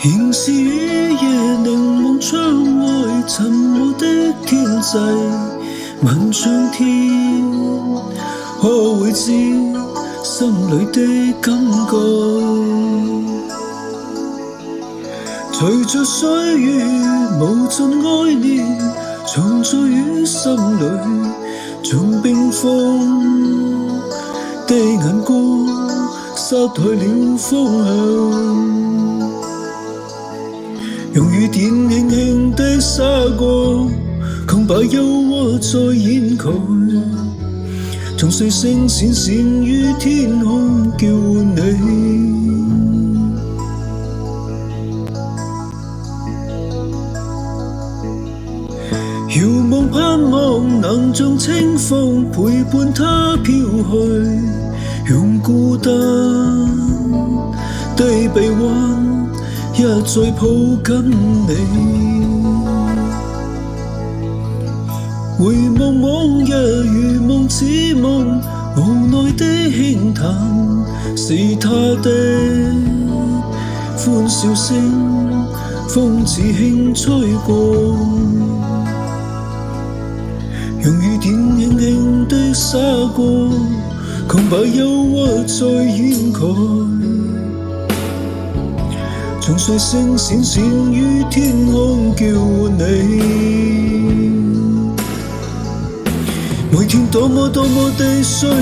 仍是雨夜凝望窗外沉默的天際，漫長天，可會知心裏的感覺？隨着歲月無盡愛念，藏在於心裏，像冰封的眼光，失去了方向。用雨點輕輕的灑過，恐把憂鬱再掩蓋。從碎星閃閃於天空，叫喚你。遙望盼望能像清風陪伴他飄去，用孤單的臂彎一再抱緊你，回望往日如夢似夢，無奈的輕嘆是他的歡笑聲，風似輕吹過，用雨點輕輕的灑過，恐把憂鬱再掩蓋。從碎星閃閃於天空，叫喚你。每天多麼多麼的需要，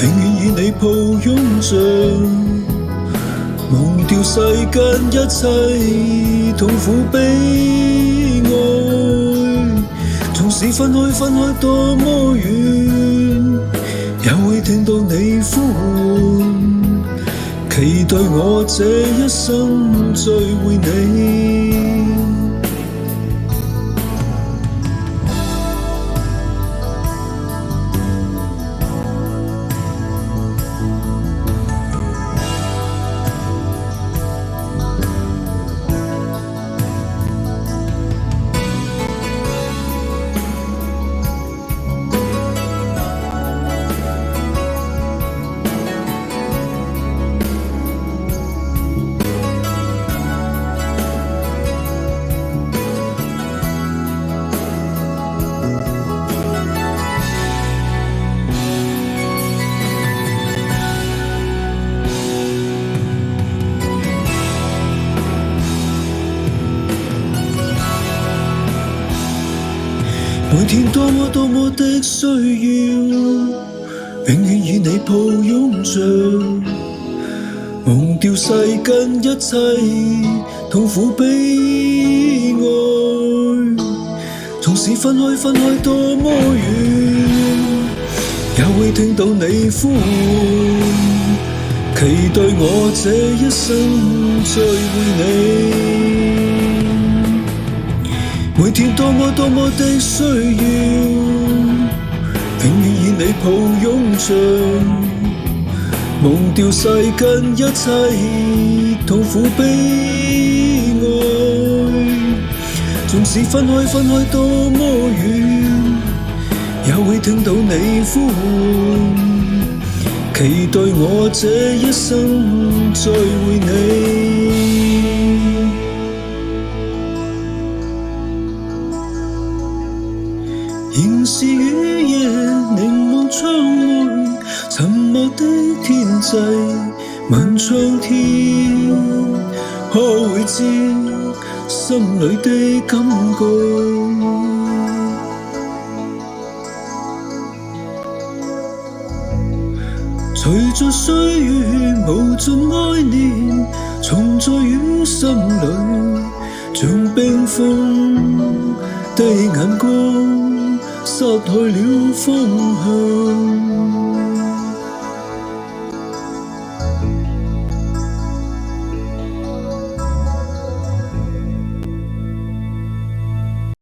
永遠與你抱擁着，忘掉世間一切痛苦悲哀。縱使分開多麼遠，也會聽到你呼喚。期待我這一生再會你。每天多麼多麼的需要，永遠與你抱擁着，忘掉世間一切痛苦悲哀。縱使分開多麼遠，也會聽到你呼喚。期待我這一生再會你。每天多麼多麼的需要，永遠與你抱擁着，忘掉世間一切痛苦悲哀。縱使分開多麼遠，也會聽到你呼喚。期待我這一生再會你。仍是雨夜凝望窗外沉默的天際，漫長天，可會知心裏的感覺？隨着歲月無盡愛念，藏在於心裏，像冰封的眼光，失去了方向。